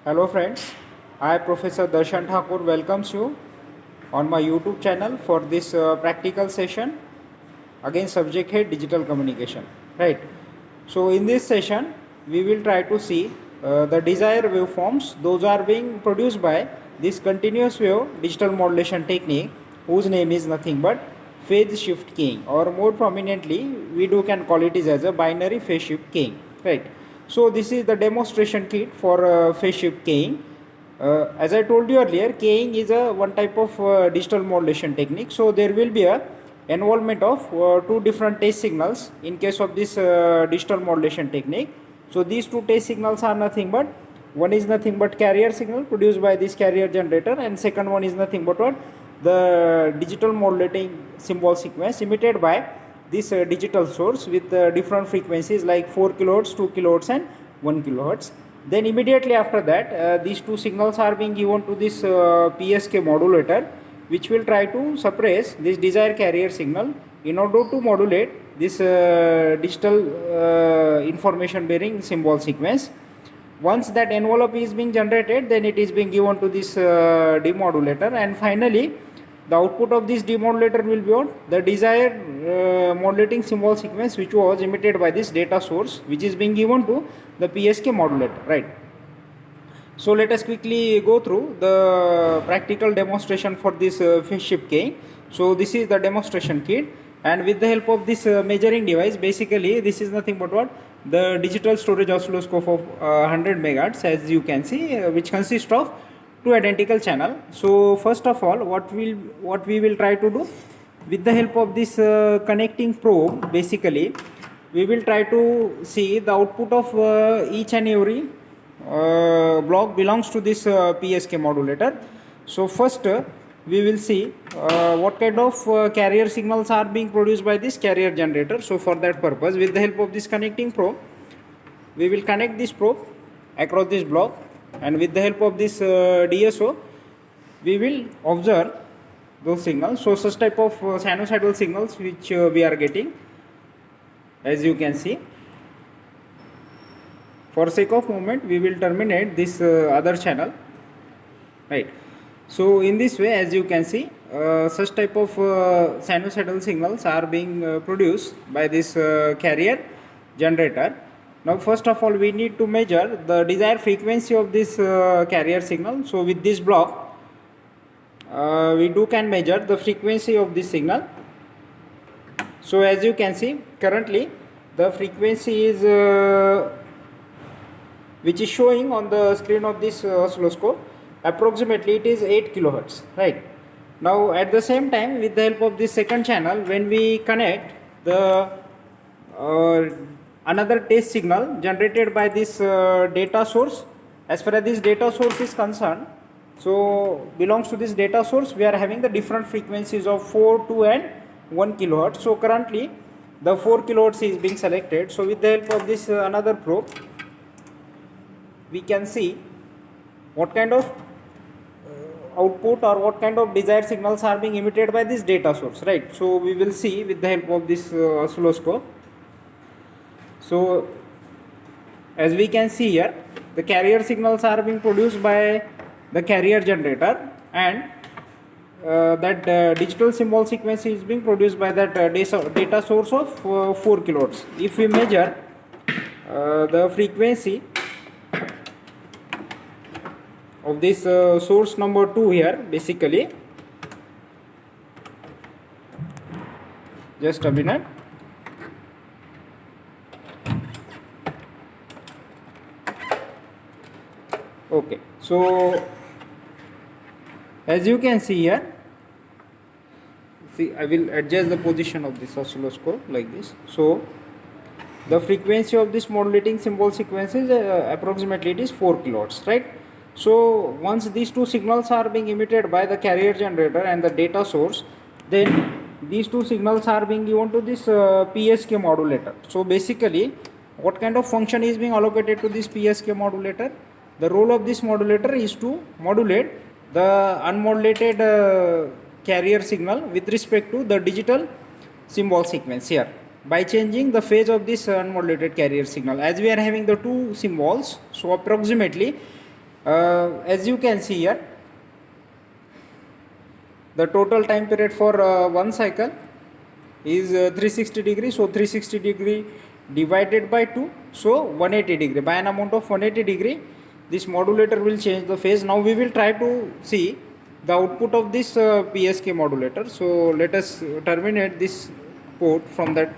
Hello friends, I Professor Darshan Thakur welcomes you on my YouTube channel for this practical session. Again, subject head digital communication. Right. So in this session we will try to see the desired waveforms. Those are being produced by this continuous wave digital modulation technique, whose name is nothing but phase shift keying, or more prominently we can call it as a binary phase shift keying. Right. So this is the demonstration kit for phase shift keying. As I told you earlier, keying is a one type of digital modulation technique. So there will be a involvement of two different test signals in case of this digital modulation technique. So these two test signals are nothing but, one is nothing but carrier signal produced by this carrier generator, and second one is nothing but what, the digital modulating symbol sequence emitted by this digital source with different frequencies like 4 kilohertz, 2 kilohertz and 1 kilohertz. Then immediately after that these two signals are being given to this PSK modulator, which will try to suppress this desired carrier signal in order to modulate this digital information bearing symbol sequence. Once that envelope is being generated, then it is being given to this demodulator, and finally the output of this demodulator will be on the desired modulating symbol sequence which was emitted by this data source, which is being given to the PSK modulator, right? So let us quickly go through the practical demonstration for this phase shift keying. So this is the demonstration kit, and with the help of this measuring device, basically this is nothing but what, the digital storage oscilloscope of 100 megahertz, as you can see, which consists of two identical channel. So first of all, what we will try to do, with the help of this connecting probe, basically we will try to see the output of each and every block belongs to this PSK modulator. So first we will see what kind of carrier signals are being produced by this carrier generator. So for that purpose, with the help of this connecting probe, we will connect this probe across this block, and with the help of this DSO we will observe those signals. So such type of sinusoidal signals which we are getting, as you can see. For sake of moment, we will terminate this other channel, right? So in this way, as you can see, such type of sinusoidal signals are being produced by this carrier generator. Now first of all, we need to measure the desired frequency of this carrier signal. So with this block we can measure the frequency of this signal. So as you can see, currently the frequency is which is showing on the screen of this oscilloscope, approximately it is 8 kilohertz, right? Now at the same time, with the help of this second channel, when we connect the another test signal generated by this data source, as far as this data source is concerned, so belongs to this data source, we are having the different frequencies of 4, 2 and 1 kilohertz. So currently the 4 kilohertz is being selected. So with the help of this another probe, we can see what kind of output or what kind of desired signals are being emitted by this data source, right? So we will see with the help of this oscilloscope. So as we can see here, the carrier signals are being produced by the carrier generator, and that digital symbol sequence is being produced by that data source of 4 kilohertz. If we measure the frequency of this source number 2 here, basically, just a minute. Okay, so as you can see here, see, I will adjust the position of this oscilloscope like this. So the frequency of this modulating symbol sequence is approximately it is 4 kilohertz, right? So once these two signals are being emitted by the carrier generator and the data source, then these two signals are being given to this PSK modulator. So basically, what kind of function is being allocated to this PSK modulator? The role of this modulator is to modulate the unmodulated carrier signal with respect to the digital symbol sequence here by changing the phase of this unmodulated carrier signal. As we are having the two symbols, so approximately As you can see here, the total time period for one cycle is 360 degree. So 360 degree divided by 2, so 180 degree. By an amount of 180 degree, this modulator will change the phase. Now we will try to see the output of this PSK modulator. So let us terminate this port from that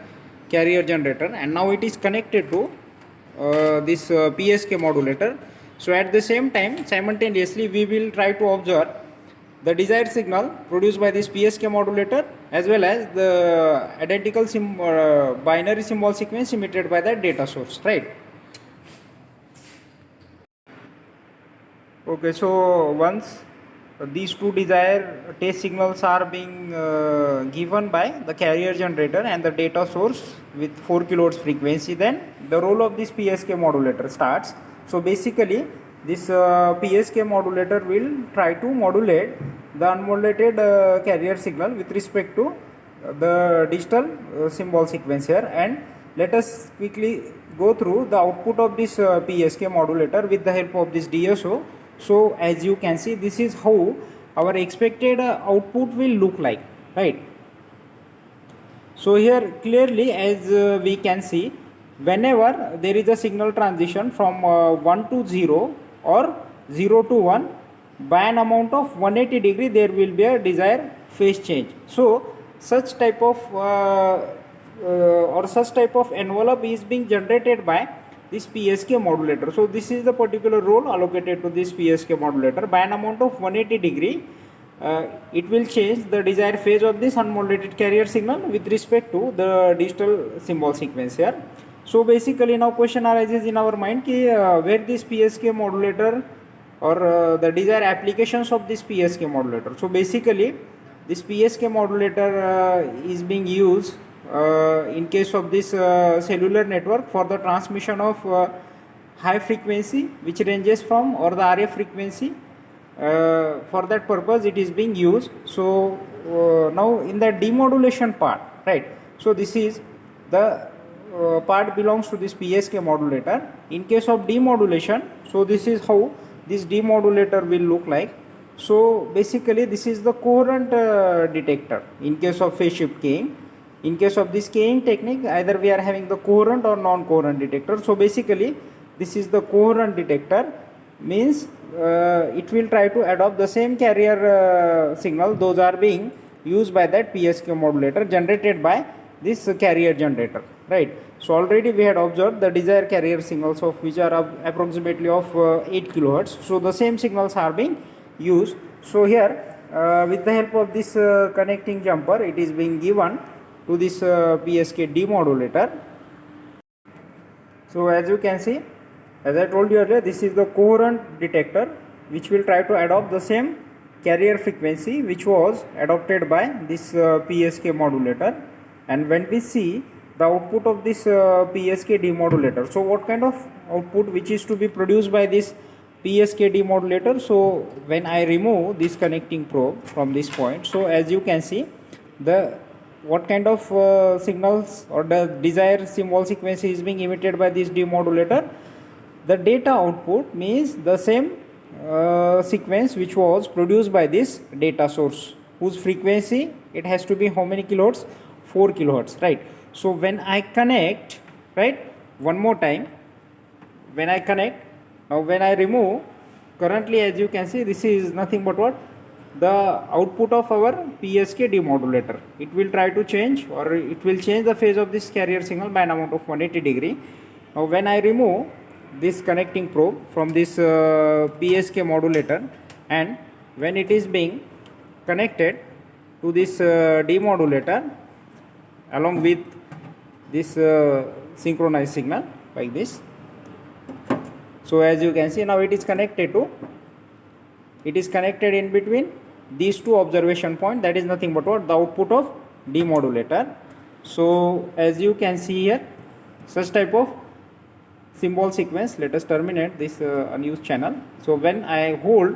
carrier generator, and now it is connected to this PSK modulator. So at the same time, simultaneously, we will try to observe the desired signal produced by this PSK modulator, as well as the identical binary symbol sequence emitted by that data source, right? Okay, so once these two desired test signals are being given by the carrier generator and the data source with 4 kHz frequency, then the role of this PSK modulator starts. So basically, this PSK modulator will try to modulate the unmodulated carrier signal with respect to the digital symbol sequence here. And let us quickly go through the output of this PSK modulator with the help of this DSO. So as you can see, this is how our expected output will look like, right? So here clearly, as we can see, whenever there is a signal transition from 1 to 0 or 0 to 1, by an amount of 180 degree, there will be a desired phase change. So such type of envelope is being generated by this PSK modulator. So this is the particular role allocated to this PSK modulator. By an amount of 180 degree, it will change the desired phase of this unmodulated carrier signal with respect to the digital symbol sequence here. So basically now question arises in our mind where this PSK modulator or the desired applications of this PSK modulator. So basically this PSK modulator is being used in case of this cellular network for the transmission of high frequency which ranges from, or the RF frequency. For that purpose it is being used. So now in the demodulation part, right, so this is the part belongs to this PSK modulator. In case of demodulation, so this is how this demodulator will look like. So basically this is the coherent detector in case of phase shift keying. In case of this keying technique, either we are having the coherent or non-coherent detector. So basically this is the coherent detector, means it will try to adopt the same carrier signal those are being used by that PSK modulator generated by this carrier generator, right? So already we had observed the desired carrier signals of which are approximately of 8 kHz. So the same signals are being used. So here with the help of this connecting jumper, it is being given to this PSK demodulator. So as you can see, as I told you earlier, this is the coherent detector which will try to adopt the same carrier frequency which was adopted by this PSK modulator. And when we see the output of this PSK demodulator, so what kind of output which is to be produced by this PSK demodulator? So when I remove this connecting probe from this point, so as you can see, the what kind of signals or the desired symbol sequence is being emitted by this demodulator? The data output means the same sequence which was produced by this data source, whose frequency it has to be how many kilohertz? 4 kilohertz, right? So when I connect, right, one more time, when I connect, now when I remove, currently as you can see, this is nothing but what? The output of our PSK demodulator. It will try to change, or it will change the phase of this carrier signal by an amount of 180 degree. Now when I remove this connecting probe from this PSK modulator, and when it is being connected to this demodulator along with this synchronized signal like this. So as you can see, now it is connected in between these two observation points, that is nothing but what? The output of demodulator. So as you can see here, such type of symbol sequence, let us terminate this unused channel. So when I hold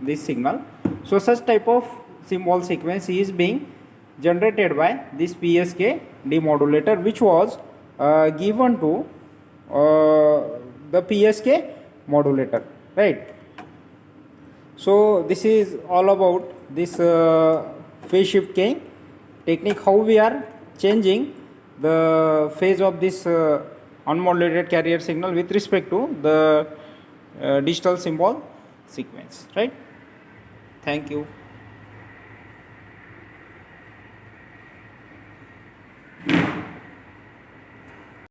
this signal, so such type of symbol sequence is being generated by this PSK demodulator, which was given to the PSK modulator, right? So this is all about this phase shift keying technique, how we are changing the phase of this unmodulated carrier signal with respect to the digital symbol sequence, right? Thank you.